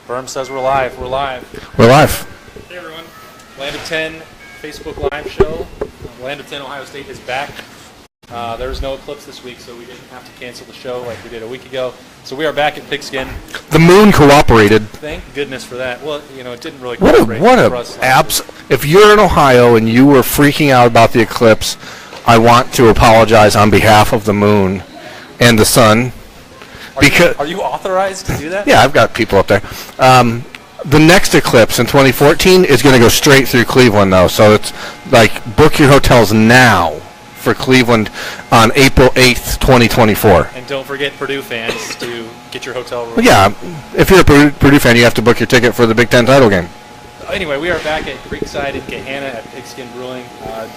Berm says we're live. We're live. We're live. Hey, everyone. Land of 10 Facebook Live show. Land of 10 Ohio State is back. There was no eclipse this week, so we didn't have to cancel the show like we did a week ago. So we are back at Pigskin. The moon cooperated. Thank goodness for that. Well, you know, it didn't really cooperate for us. If you're in Ohio and you were freaking out about the eclipse, I want to apologize on behalf of the moon and the sun. Are you authorized to do that? Yeah, I've got people up there. The next eclipse in 2014 is going to go straight through Cleveland, though. So it's like book your hotels now for Cleveland on April 8th, 2024. And don't forget Purdue fans to get your hotel room. Well, yeah, if you're a Purdue fan, you have to book your ticket for the Big Ten title game. Anyway, we are back at Creekside in Gahanna at Pigskin Brewing.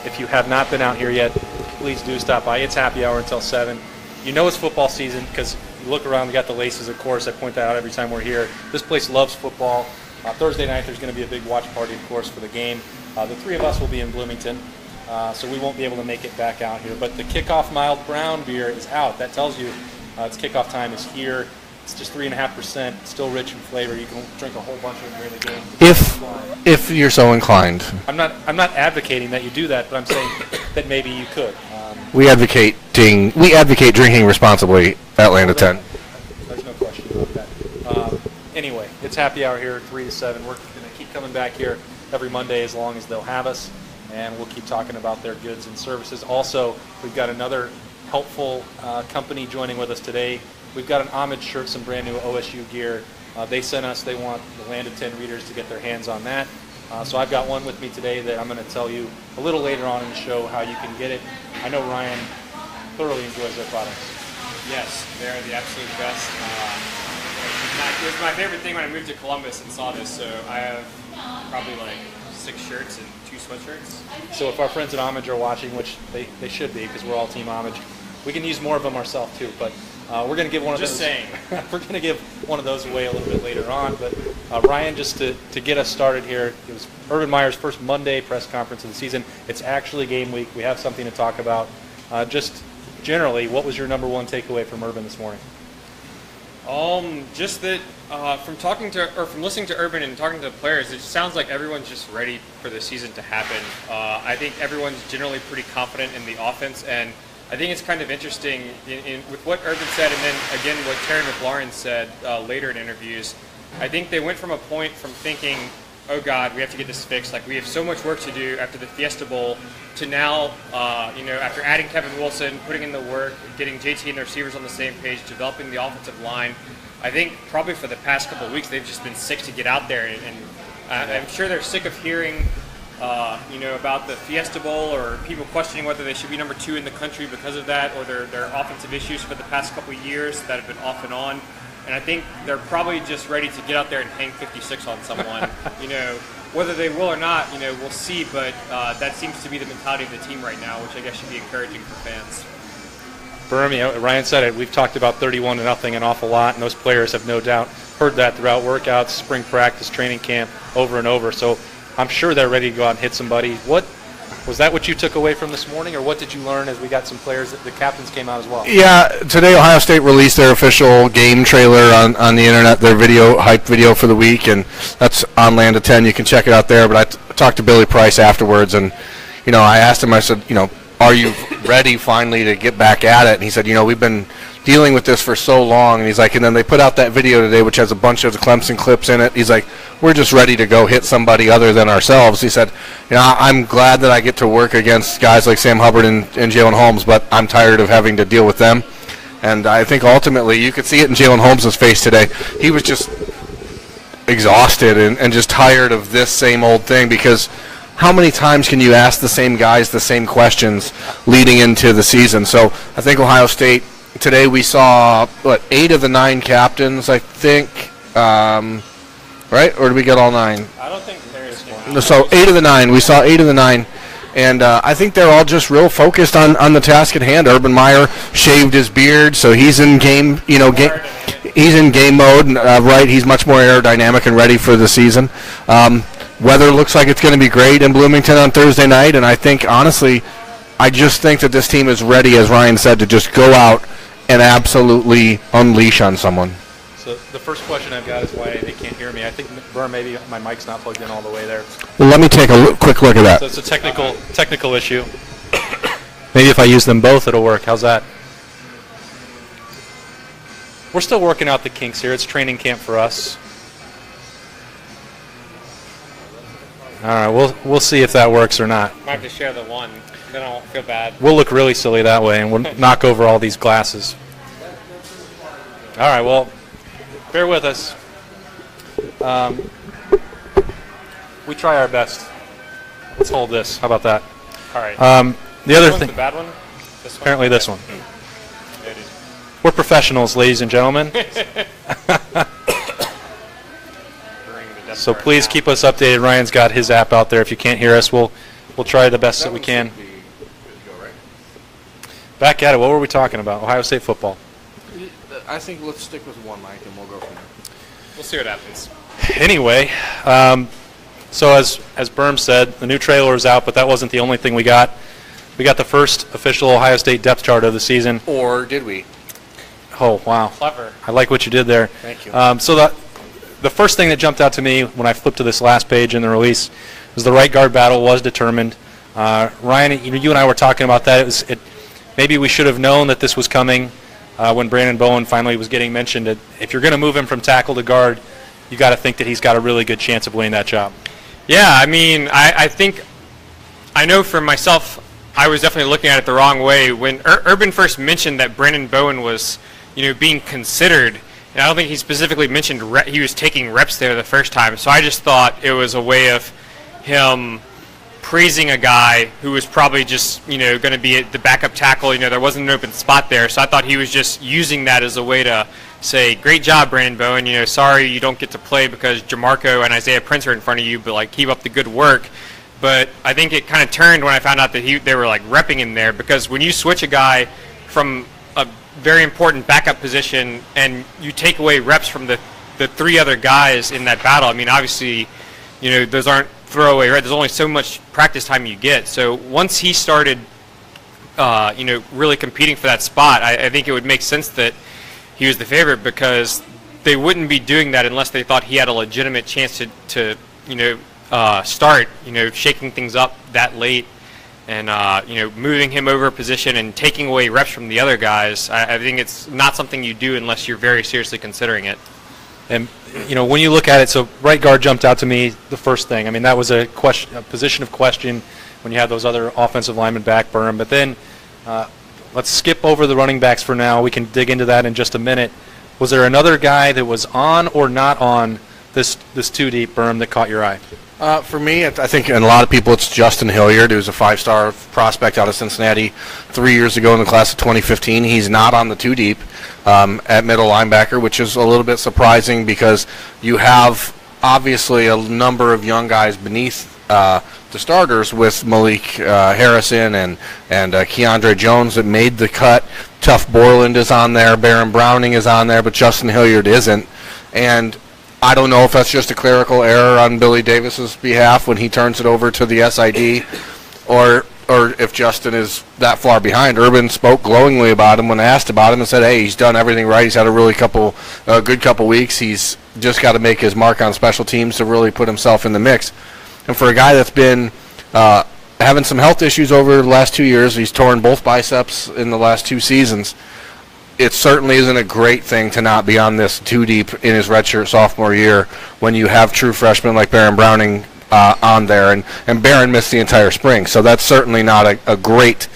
If you have not been out here yet, please do stop by. It's happy hour until 7. You know it's football season because you look around, we got the laces, of course. I point that out every time we're here. This place loves football. Thursday night, there's going to be a big watch party, of course, for the game. The three of us will be in Bloomington, so we won't be able to make it back out here. But the kickoff mild brown beer is out. That tells you its kickoff time is here. It's just 3.5%, still rich in flavor. You can drink a whole bunch of it during the game. If you're so inclined. I'm not advocating that you do that, but I'm saying that maybe you could. We advocate drinking responsibly at Land of 10. There's no question about that. Anyway, it's happy hour here, 3 to 7. We're going to keep coming back here every Monday as long as they'll have us, and we'll keep talking about their goods and services. Also, we've got another helpful company joining with us today. We've got an homage shirt, some brand new OSU gear. They sent us. They want the Land of 10 readers to get their hands on that. So I've got one with me today that I'm going to tell you a little later on in the show how you can get it. I know Ryan thoroughly enjoys their products. Yes, they're the absolute best. It was my favorite thing when I moved to Columbus and saw this, so I have probably like 6 shirts and 2 sweatshirts. So if our friends at Homage are watching, which they should be because we're all Team Homage, we can use more of them ourselves too, but we're going to give one of those. Just saying. We're going to give one of those away a little bit later on. But Ryan, just to get us started here, it was Urban Meyer's first Monday press conference of the season. It's actually game week. We have something to talk about. Just generally, what was your number one takeaway from Urban this morning? Just that from listening to Urban and talking to the players, it just sounds like everyone's just ready for the season to happen. I think everyone's generally pretty confident in the offense, and I think it's kind of interesting with what Urban said, and then again what Terry McLaurin said later in interviews. I think they went from a point from thinking, oh God, we have to get this fixed, like we have so much work to do after the Fiesta Bowl, to now, after adding Kevin Wilson, putting in the work, getting JT and the receivers on the same page, developing the offensive line. I think probably for the past couple of weeks they've just been sick to get out there, and I'm sure they're sick of hearing about the Fiesta Bowl or people questioning whether they should be number 2 in the country because of that, or their offensive issues for the past couple of years that have been off and on. And I think they're probably just ready to get out there and hang 56 on someone. Whether they will or not, we'll see. But that seems to be the mentality of the team right now, which I guess should be encouraging for fans. Birmingham, Ryan said it. We've talked about 31-0 an awful lot, and those players have no doubt heard that throughout workouts, spring practice, training camp, over and over. So I'm sure they're ready to go out and hit somebody. Was that what you took away from this morning, or what did you learn as we got some players? The captains came out as well. Yeah, today Ohio State released their official game trailer on the internet, their hype video for the week, and that's on Land of 10. You can check it out there. But I talked to Billy Price afterwards, and I asked him, I said, are you ready finally to get back at it? And he said, we've been dealing with this for so long. And he's like, and then they put out that video today, which has a bunch of the Clemson clips in it. He's like, we're just ready to go hit somebody other than ourselves. He said, I'm glad that I get to work against guys like Sam Hubbard and Jalen Holmes, but I'm tired of having to deal with them. And I think ultimately you could see it in Jalen Holmes' face today. He was just exhausted and just tired of this same old thing, because how many times can you ask the same guys the same questions leading into the season? So I think Ohio State, today we saw, 8 of the 9 captains, I think, right? Or did we get all 9? I don't think there is one. So 8 of the 9. We saw 8 of the 9. And I think they're all just real focused on the task at hand. Urban Meyer shaved his beard, so he's in game, he's in game mode, right? He's much more aerodynamic and ready for the season. Weather looks like it's going to be great in Bloomington on Thursday night, and I think, honestly, I just think that this team is ready, as Ryan said, to just go out and absolutely unleash on someone. So The first question I've got is why they can't hear me. I think, Berm, maybe my mic's not plugged in all the way there. Well, let me take a quick look at that. So it's a technical issue. Maybe if I use them both, it'll work. How's that? We're still working out the kinks here. It's training camp for us. All right, we'll see if that works or not. Might have to share the one. Then I won't feel bad. We'll look really silly that way, and we'll knock over all these glasses. All right, well, bear with us. We try our best. Let's hold this. How about that? All right. The other This one's thing, the bad one? This one? apparently this one. It is. We're professionals, ladies and gentlemen. So please keep us updated. Ryan's got his app out there. If you can't hear us, we'll try the best that we can. Back at it. What were we talking about? Ohio State football. I think let's stick with one, Mike, and we'll go from there. We'll see what happens. Anyway, so as Berm said, the new trailer is out, but that wasn't the only thing we got. We got the first official Ohio State depth chart of the season. Or did we? Oh, wow. Clever. I like what you did there. Thank you. So the first thing that jumped out to me when I flipped to this last page in the release was the right guard battle was determined. Ryan, you and I were talking about that. Maybe we should have known that this was coming when Brandon Bowen finally was getting mentioned. If you're going to move him from tackle to guard, you got to think that he's got a really good chance of winning that job. Yeah, I mean, I think, I know for myself, I was definitely looking at it the wrong way. When Urban first mentioned that Brandon Bowen was, being considered, and I don't think he specifically mentioned he was taking reps there the first time, so I just thought it was a way of him praising a guy who was probably just, going to be the backup tackle. There wasn't an open spot there, so I thought he was just using that as a way to say, great job, Brandon Bowen. Sorry you don't get to play because Jamarco and Isaiah Prince are in front of you, but, keep up the good work. But I think it kind of turned when I found out that they were, repping him there, because when you switch a guy from a very important backup position and you take away reps from the three other guys in that battle, I mean, obviously, those aren't throwaway, right? There's only so much practice time you get. So once he started, really competing for that spot, I think it would make sense that he was the favorite, because they wouldn't be doing that unless they thought he had a legitimate chance to start, shaking things up that late and, moving him over a position and taking away reps from the other guys. I think it's not something you do unless you're very seriously considering it. And, when you look at it, so right guard jumped out to me the first thing. I mean, that was a position of question when you had those other offensive linemen back, Berm. But then let's skip over the running backs for now. We can dig into that in just a minute. Was there another guy that was on or not on this two deep, Berm, that caught your eye? For me, I think, and a lot of people, it's Justin Hilliard, who's a five-star prospect out of Cincinnati 3 years ago in the class of 2015. He's not on the two deep at middle linebacker, which is a little bit surprising because you have obviously a number of young guys beneath the starters with Malik Harrison and Keandre Jones that made the cut. Tuff Borland is on there, Baron Browning is on there, but Justin Hilliard isn't. And I don't know if that's just a clerical error on Billy Davis's behalf when he turns it over to the SID, or if Justin is that far behind. Urban spoke glowingly about him when asked about him and said, hey, he's done everything right. He's had a really good couple weeks. He's just got to make his mark on special teams to really put himself in the mix. And for a guy that's been having some health issues over the last 2 years, he's torn both biceps in the last 2 seasons, it certainly isn't a great thing to not be on this two deep in his redshirt sophomore year when you have true freshmen like Baron Browning on there, and Baron missed the entire spring. So that's certainly not a great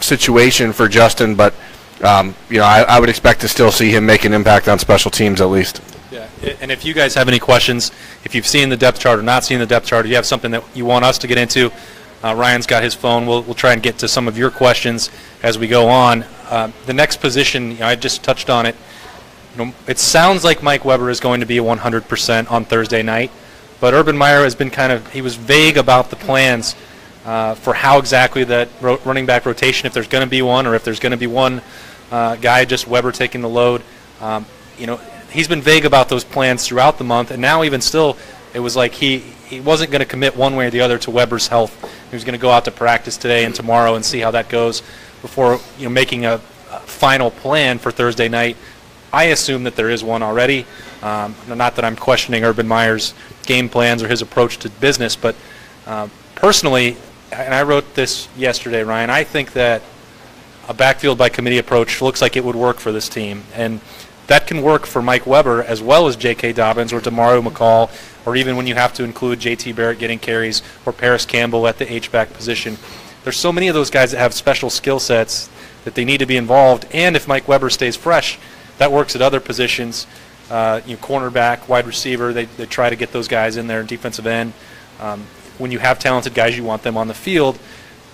situation for Justin, but I would expect to still see him make an impact on special teams at least. Yeah, and if you guys have any questions, if you've seen the depth chart or not seen the depth chart, or you have something that you want us to get into, Ryan's got his phone. We'll try and get to some of your questions as we go on. The next position, I just touched on it. It sounds like Mike Weber is going to be 100% on Thursday night, but Urban Meyer has been he was vague about the plans for how exactly that running back rotation, if there's going to be one, or if there's going to be one guy, just Weber taking the load. He's been vague about those plans throughout the month, and now even still, it was like he wasn't going to commit one way or the other to Weber's health. He was going to go out to practice today and tomorrow and see how that goes before making a final plan for Thursday night. I assume that there is one already. Not that I'm questioning Urban Meyer's game plans or his approach to business, but personally, and I wrote this yesterday, Ryan, I think that a backfield by committee approach looks like it would work for this team. And that can work for Mike Weber as well as J.K. Dobbins or Demario McCall, or even when you have to include J.T. Barrett getting carries or Paris Campbell at the H-back position. There's so many of those guys that have special skill sets that they need to be involved. And if Mike Weber stays fresh, that works at other positions. Cornerback, wide receiver, they try to get those guys in there, defensive end. When you have talented guys, you want them on the field.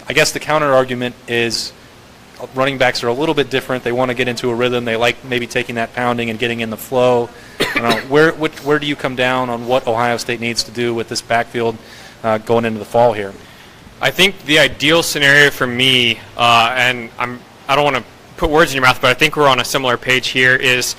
I guess the counter argument is running backs are a little bit different. They want to get into a rhythm. They like maybe taking that pounding and getting in the flow. Where do you come down on what Ohio State needs to do with this backfield going into the fall here? I think the ideal scenario for me, and I don't want to put words in your mouth, but I think we're on a similar page here, is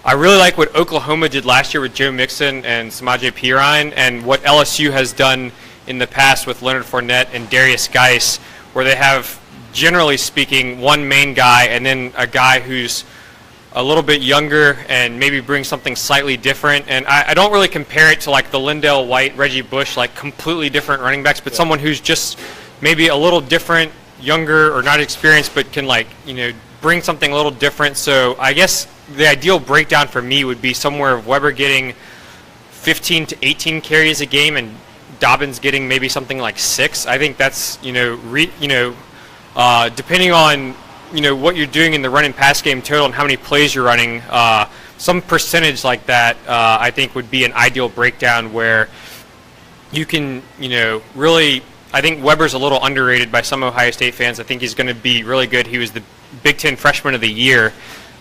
I really like what Oklahoma did last year with Joe Mixon and Samaje Perine, and what LSU has done in the past with Leonard Fournette and Darius Geis, where they have, generally speaking, one main guy and then a guy who's a little bit younger and maybe brings something slightly different. And I don't really compare it to like the Lindell White, Reggie Bush, like completely different running backs, but someone who's just maybe a little different, younger or not experienced, but can bring something a little different. So I guess the ideal breakdown for me would be somewhere of Weber getting 15 to 18 carries a game and Dobbins getting maybe something like 6. I think that's depending on what you're doing in the run and pass game total and how many plays you're running, some percentage like that I think would be an ideal breakdown where you can really. I think Weber's a little underrated by some Ohio State fans. I think he's going to be really good. He was the Big Ten Freshman of the Year,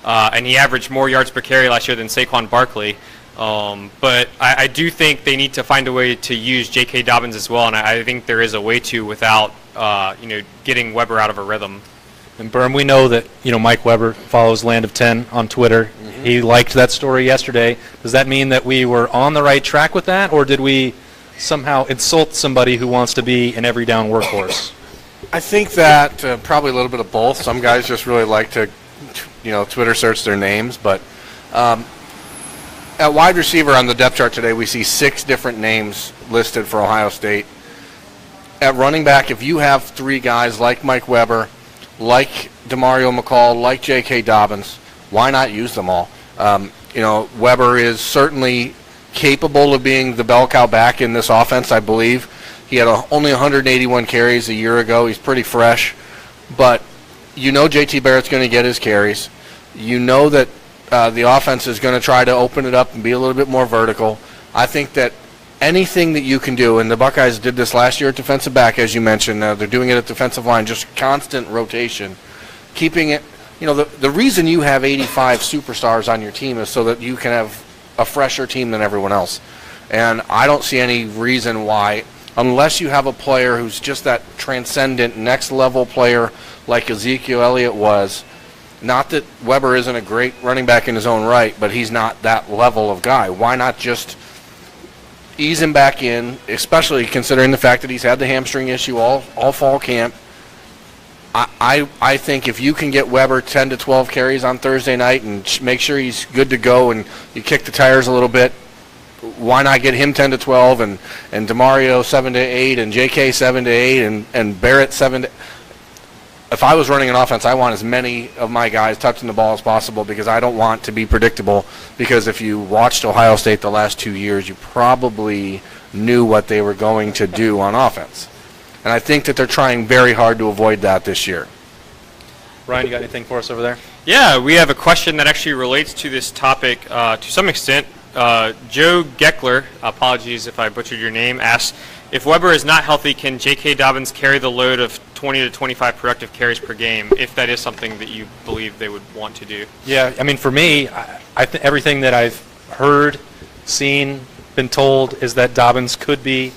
and he averaged more yards per carry last year than Saquon Barkley. But I do think they need to find a way to use J.K. Dobbins as well, and I think there is a way to without getting Weber out of a rhythm. And Berm, we know that Mike Weber follows Land of 10 on Twitter. Mm-hmm. He liked that story yesterday. Does that mean that we were on the right track with that, or did we somehow insult somebody who wants to be an every down workhorse? I think that probably a little bit of both. Some guys just really like to, Twitter search their names. But at wide receiver on the depth chart today, we see 6 different names listed for Ohio State. At running back, if you have 3 guys like Mike Weber, like Demario McCall, like J.K. Dobbins, why not use them all? Weber is certainly capable of being the bell cow back in this offense, I believe. He had only 181 carries a year ago. He's pretty fresh. But J.T. Barrett's going to get his carries. That the offense is going to try to open it up and be a little bit more vertical. I think that anything that you can do, and the Buckeyes did this last year at defensive back, as you mentioned. They're doing it at defensive line, just constant rotation. Keeping it, the reason you have 85 superstars on your team is so that you can have a fresher team than everyone else. And I don't see any reason why, unless you have a player who's just that transcendent next level player like Ezekiel Elliott was. Not that Weber isn't a great running back in his own right, but he's not that level of guy. Why not just ease him back in, especially considering the fact that he's had the hamstring issue all fall camp. I think if you can get Weber 10 to 12 carries on Thursday night and make sure he's good to go and you kick the tires a little bit, why not get him 10 to 12 and Demario 7 to 8 and JK 7 to 8 and Barrett 7 to. If I was running an offense, I want as many of my guys touching the ball as possible because I don't want to be predictable. Because if you watched Ohio State the last 2 years, you probably knew what they were going to do on offense. And I think that they're trying very hard to avoid that this year. Ryan, you got anything for us over there? Yeah, we have a question that actually relates to this topic to some extent. Joe Geckler, apologies if I butchered your name, asks, if Weber is not healthy, can J.K. Dobbins carry the load of 20 to 25 productive carries per game, if that is something that you believe they would want to do? Yeah, I mean, for me, I think everything that I've heard, seen, been told is that Dobbins could be.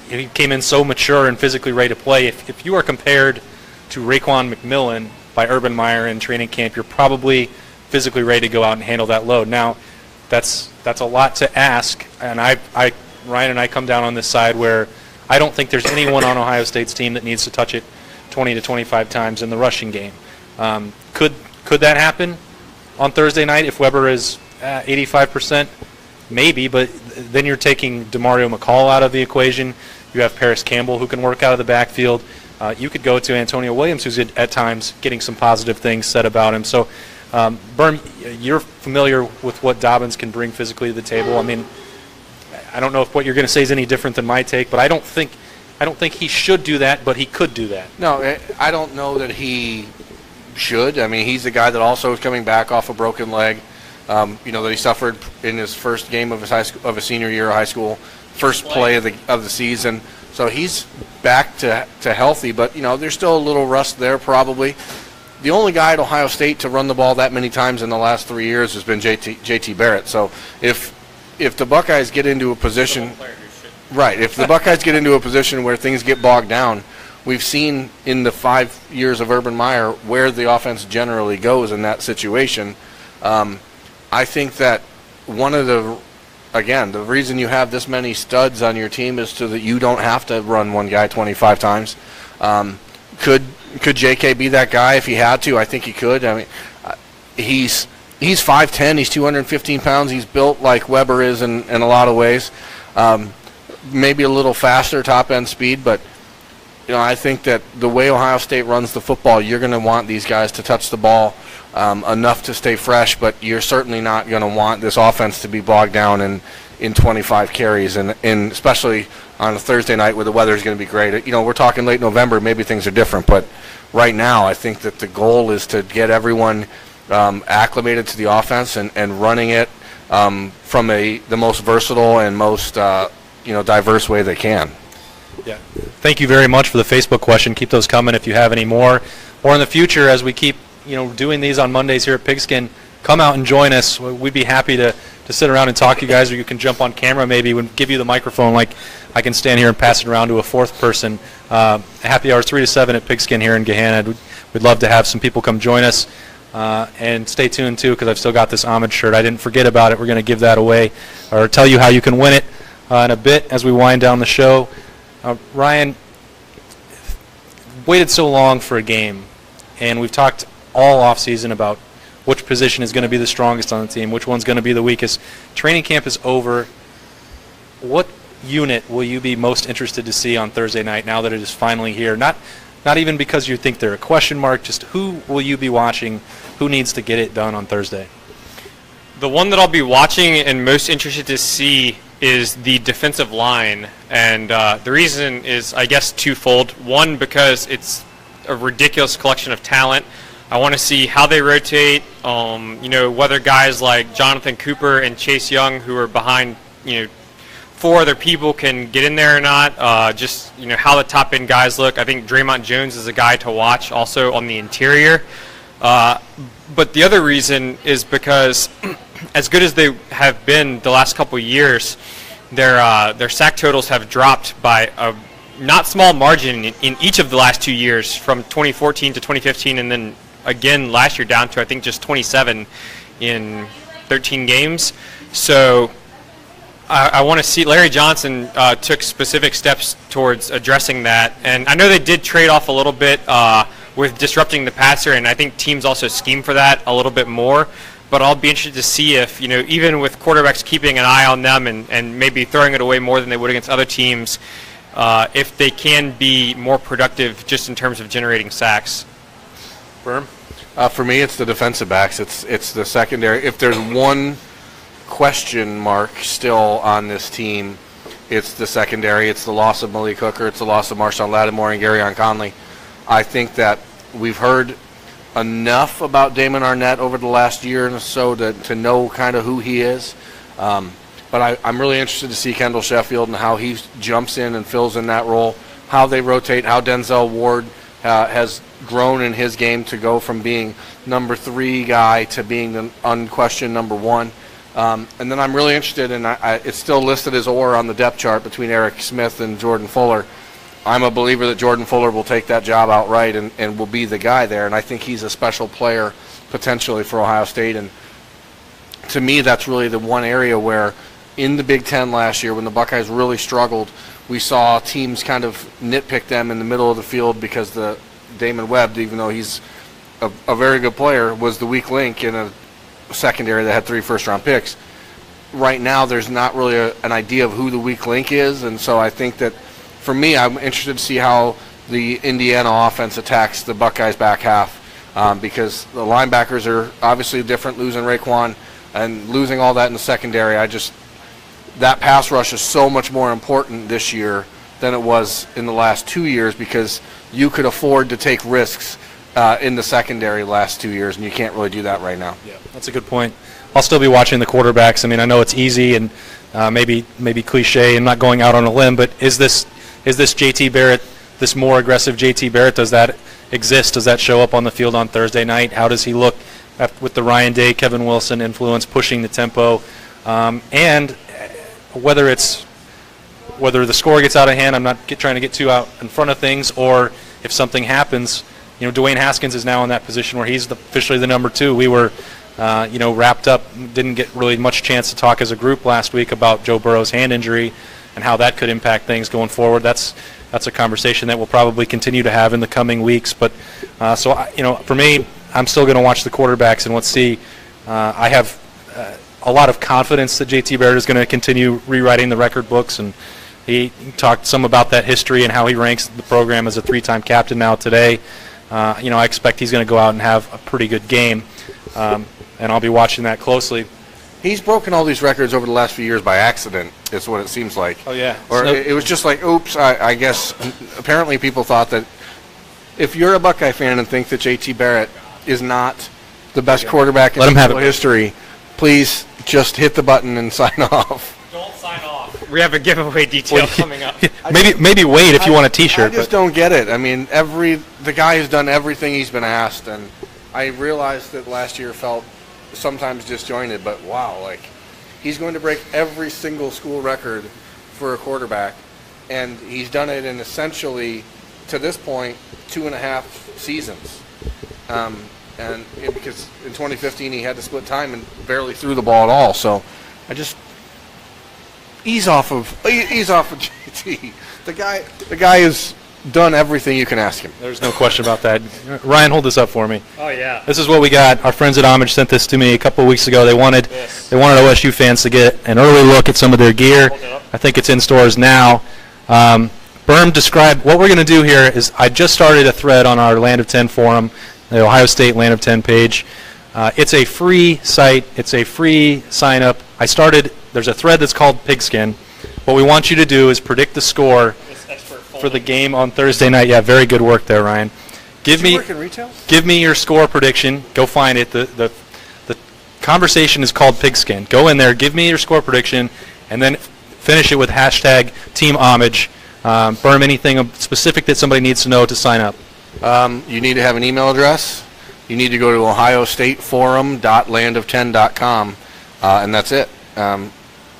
He came in so mature and physically ready to play. If you are compared to Raekwon McMillan by Urban Meyer in training camp, you're probably physically ready to go out and handle that load. Now, that's a lot to ask, and Ryan and I come down on this side where I don't think there's anyone on Ohio State's team that needs to touch it 20 to 25 times in the rushing game. Could that happen? on Thursday night if Weber is 85%? Maybe, but then you're taking DeMario McCall out of the equation. You have Paris Campbell who can work out of the backfield. You could go to Antonio Williams, who's at times getting some positive things said about him. So, Berm, you're familiar with what Dobbins can bring physically to the table. I mean, I don't know if what you're going to say is any different than my take, but I don't think he should do that, but he could do that. No, I don't know that he should. I mean, he's the guy that also is coming back off a broken leg. That he suffered in his first game of his senior year of high school, first play of the season. So he's back to healthy, but there's still a little rust there probably. The only guy at Ohio State to run the ball that many times in the last 3 years has been JT Barrett. So if the Buckeyes get into a position, right? If the Buckeyes get into a position where things get bogged down, we've seen in the 5 years of Urban Meyer where the offense generally goes in that situation. I think that the reason you have this many studs on your team is so that you don't have to run one guy 25 times. Could JK be that guy if he had to? I think he could. I mean, he's 5'10", he's 215 pounds. He's built like Weber is in a lot of ways. Maybe a little faster top-end speed, but I think that the way Ohio State runs the football, you're going to want these guys to touch the ball enough to stay fresh, but you're certainly not going to want this offense to be bogged down in 25 carries, and especially on a Thursday night where the weather is going to be great. We're talking late November, maybe things are different, but right now I think that the goal is to get everyone acclimated to the offense and running it from the most versatile and most diverse way they can. Yeah. Thank you very much for the Facebook question. Keep those coming if you have any more. Or in the future, as we keep doing these on Mondays here at Pigskin, come out and join us. We'd be happy to sit around and talk to you guys, or you can jump on camera maybe. We'll give you the microphone like I can stand here and pass it around to a fourth person. Happy hours 3 to 7 at Pigskin here in Gahanna. We'd love to have some people come join us. And stay tuned, too, because I've still got this homage shirt. I didn't forget about it. We're going to give that away or tell you how you can win it in a bit as we wind down the show. Ryan, waited so long for a game, and we've talked all offseason about which position is going to be the strongest on the team, which one's going to be the weakest. Training camp is over. What unit will you be most interested to see on Thursday night now that it is finally here? Not even because you think they're a question mark, just who will you be watching? Who needs to get it done on Thursday? The one that I'll be watching and most interested to see is the defensive line, and the reason is, I guess, twofold. One, because it's a ridiculous collection of talent. I want to see how they rotate, whether guys like Jonathan Cooper and Chase Young, who are behind, 4 other people, can get in there or not. How the top-end guys look. I think Draymond Jones is a guy to watch also on the interior. But the other reason is because as good as they have been the last couple of years, their sack totals have dropped by a not small margin in each of the last 2 years, from 2014 to 2015, and then again last year down to I think just 27 in 13 games. So I want to see. Larry Johnson took specific steps towards addressing that, and I know they did trade off a little bit with disrupting the passer, and I think teams also scheme for that a little bit more. But I'll be interested to see if, even with quarterbacks keeping an eye on them and maybe throwing it away more than they would against other teams, if they can be more productive just in terms of generating sacks. Berm? For me, it's the defensive backs. It's the secondary. If there's one question mark still on this team, it's the secondary. It's the loss of Malik Hooker. It's the loss of Marshawn Lattimore and Garyon Conley. I think that we've heard enough about Damon Arnett over the last year or so to know kind of who he is. But I'm really interested to see Kendall Sheffield and how he jumps in and fills in that role, how they rotate, how Denzel Ward has grown in his game to go from being number 3 guy to being the unquestioned number 1. And then I'm really interested in, it's still listed as or on the depth chart between Eric Smith and Jordan Fuller. I'm a believer that Jordan Fuller will take that job outright and will be the guy there, and I think he's a special player potentially for Ohio State. And to me, that's really the one area where in the Big Ten last year when the Buckeyes really struggled, we saw teams kind of nitpick them in the middle of the field because the Damon Webb, even though he's a very good player, was the weak link in secondary that had 3 first-round picks. Right now, there's not really an idea of who the weak link is, and so I think that, for me, I'm interested to see how the Indiana offense attacks the Buckeyes back half, because the linebackers are obviously different, losing Raekwon and losing all that in the secondary. That pass rush is so much more important this year than it was in the last 2 years, because you could afford to take risks in the secondary last 2 years, and you can't really do that right now. Yeah, that's a good point. I'll still be watching the quarterbacks. I mean, I know it's easy and maybe cliche and not going out on a limb, but is this JT Barrett, this more aggressive JT Barrett? Does that exist? Does that show up on the field on Thursday night? How does he look with the Ryan Day, Kevin Wilson influence pushing the tempo? And whether the score gets out of hand, I'm not trying to get too out in front of things, or if something happens, Dwayne Haskins is now in that position where he's officially the number 2. We were wrapped up, didn't get really much chance to talk as a group last week about Joe Burrow's hand injury and how that could impact things going forward. That's a conversation that we'll probably continue to have in the coming weeks. But for me, I'm still going to watch the quarterbacks and let's see. I have a lot of confidence that JT Barrett is going to continue rewriting the record books, and he talked some about that history and how he ranks the program as a 3-time captain now today. I expect he's going to go out and have a pretty good game. And I'll be watching that closely. He's broken all these records over the last few years by accident, is what it seems like. Oh, yeah. Or it was just like, oops, I guess. Apparently people thought that if you're a Buckeye fan and think that JT Barrett is not the best quarterback in history, please just hit the button and sign off. Don't sign off. We have a giveaway detail coming up. Maybe wait if you want a T-shirt. I just don't get it. I mean, the guy has done everything he's been asked, and I realized that last year felt sometimes disjointed, but wow, he's going to break every single school record for a quarterback, and he's done it in essentially, to this point, 2.5 seasons. Because in 2015 he had to split time and barely threw the ball at all. So I just ease off of JT. The guy has done everything you can ask him. There's no question about that. Ryan, hold this up for me. Oh yeah. This is what we got. Our friends at Homage sent this to me a couple of weeks ago. They wanted OSU fans to get an early look at some of their gear. I think it's in stores now. Berm described what we're going to do here is I just started a thread on our Land of 10 forum, the Ohio State Land of 10 page. It's a free site. It's a free sign up. There's a thread that's called Pigskin. What we want you to do is predict the score for the game on Thursday night. Yeah, very good work there, Ryan. Give me your score prediction. Go find it. The conversation is called Pigskin. Go in there, give me your score prediction, and then finish it with hashtag Team Homage. Berm, anything specific that somebody needs to know to sign up? You need to have an email address. You need to go to ohiostateforum.land10.com, and that's it.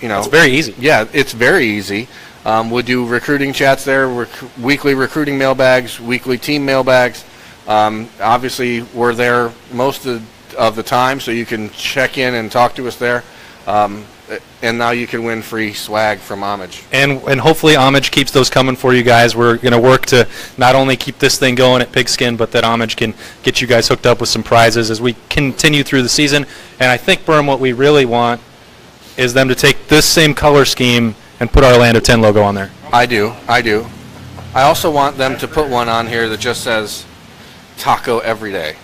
It's very easy. Yeah, it's very easy. We'll do recruiting chats there, weekly recruiting mailbags, weekly team mailbags. Obviously, we're there most of the time, so you can check in and talk to us there. And now you can win free swag from Homage. And hopefully Homage keeps those coming for you guys. We're going to work to not only keep this thing going at Pigskin, but that Homage can get you guys hooked up with some prizes as we continue through the season. And I think, Berm, what we really want is them to take this same color scheme and put our Land of 10 logo on there. I do. I also want them to put one on here that just says taco every day.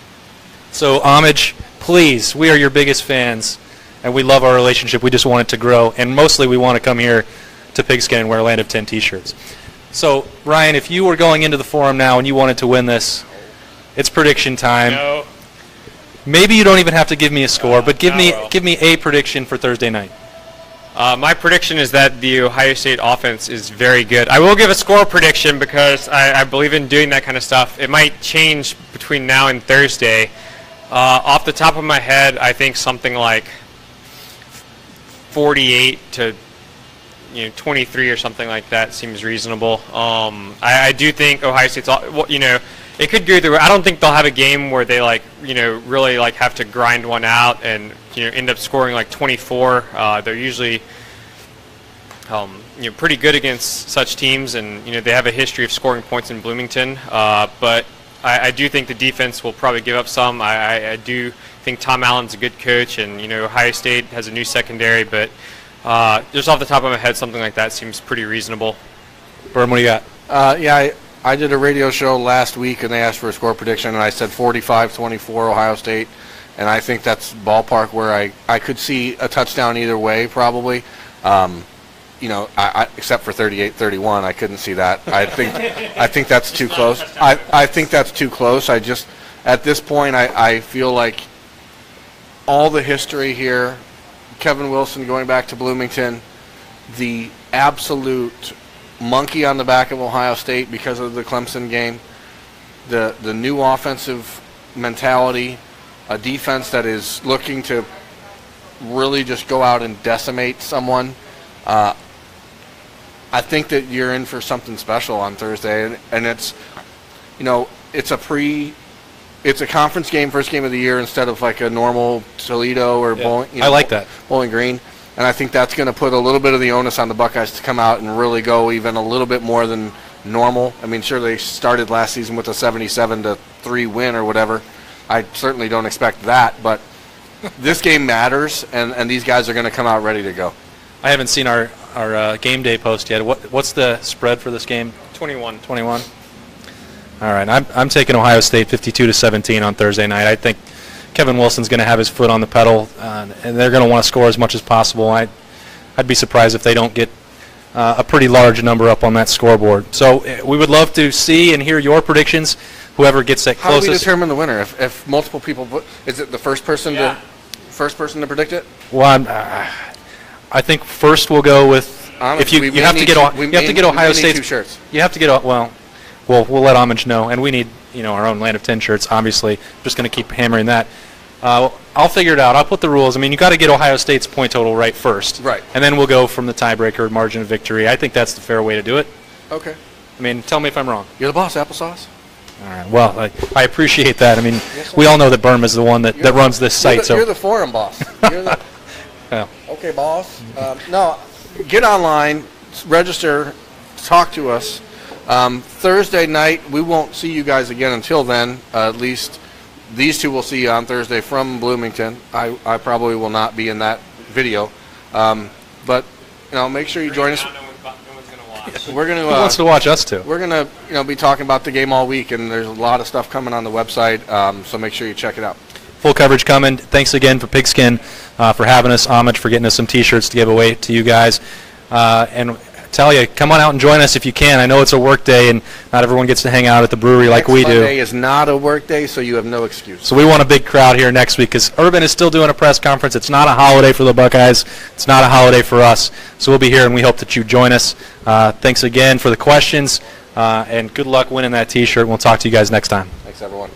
So, Homage, please, we are your biggest fans, and we love our relationship. We just want it to grow, and mostly we want to come here to Pigskin and wear Land of 10 T-shirts. So, Ryan, if you were going into the forum now and you wanted to win this, it's prediction time. No. Maybe you don't even have to give me a score, but give me a prediction for Thursday night. My prediction is that the Ohio State offense is very good. I will give a score prediction because I believe in doing that kind of stuff. It might change between now and Thursday. Off the top of my head, I think something like 48 to 23 or something like that seems reasonable. I do think Ohio State's, it could go through. I don't think they'll have a game where they really have to grind one out and end up scoring like 24. They're usually pretty good against such teams, and they have a history of scoring points in Bloomington. But I do think the defense will probably give up some. I do think Tom Allen's a good coach, and Ohio State has a new secondary, but just off the top of my head, something like that seems pretty reasonable. Berm, what do you got? I did a radio show last week, and they asked for a score prediction, and I said 45-24 Ohio State, and I think that's ballpark where I could see a touchdown either way, probably. Except for 38-31, I couldn't see that. I think that's too close. I think that's too close. At this point, I feel like all the history here, Kevin Wilson going back to Bloomington, the absolute monkey on the back of Ohio State because of the Clemson game, the new offensive mentality, a defense that is looking to really just go out and decimate someone. I think that you're in for something special on Thursday, and it's a conference game, first game of the year, instead of like a normal Toledo or I like that. Bowling Green. And I think that's going to put a little bit of the onus on the Buckeyes to come out and really go even a little bit more than normal. I mean, sure, they started last season with a 77-3 win or whatever. I certainly don't expect that, but this game matters, and these guys are going to come out ready to go. I haven't seen our game day post yet. What's the spread for this game? 21. 21. All right, I'm taking Ohio State 52-17 on Thursday night. I think Kevin Wilson's going to have his foot on the pedal, and they're going to want to score as much as possible. I'd be surprised if they don't get a pretty large number up on that scoreboard. So we would love to see and hear your predictions. Whoever gets that closest. How do we determine the winner? If multiple people, is it the first person to predict it? Well, I think first we'll go with. Honestly, you have to get Ohio State 2 shirts. You have to get we'll let Homage know, and we need our own Land of 10 shirts. Obviously, just going to keep hammering that. I'll figure it out. I'll put the rules. I mean, you got to get Ohio State's point total right first, right, and then we'll go from the tiebreaker margin of victory. I think that's the fair way to do it. Okay. I mean, tell me if I'm wrong. You're the boss, applesauce. All right. Well, I appreciate that. I mean, we all know that Berm is the one that runs this site. You're the forum boss. You're the Okay, boss. No, get online, register, talk to us. Thursday night, we won't see you guys again until then. At least these two will see you on Thursday from Bloomington. I probably will not be in that video. But, make sure you join us. We're going to. Who wants to watch us too? We're going to, be talking about the game all week, and there's a lot of stuff coming on the website. So make sure you check it out. Full coverage coming. Thanks again for Pigskin for having us. Homage for getting us some T-shirts to give away to you guys. And tell you, come on out and join us if you can. I know it's a work day, and not everyone gets to hang out at the brewery like we do. Next Monday is not a work day, so you have no excuse. So we want a big crowd here next week because Urban is still doing a press conference. It's not a holiday for the Buckeyes. It's not a holiday for us. So we'll be here, and we hope that you join us. Thanks again for the questions, and good luck winning that T-shirt. We'll talk to you guys next time. Thanks, everyone.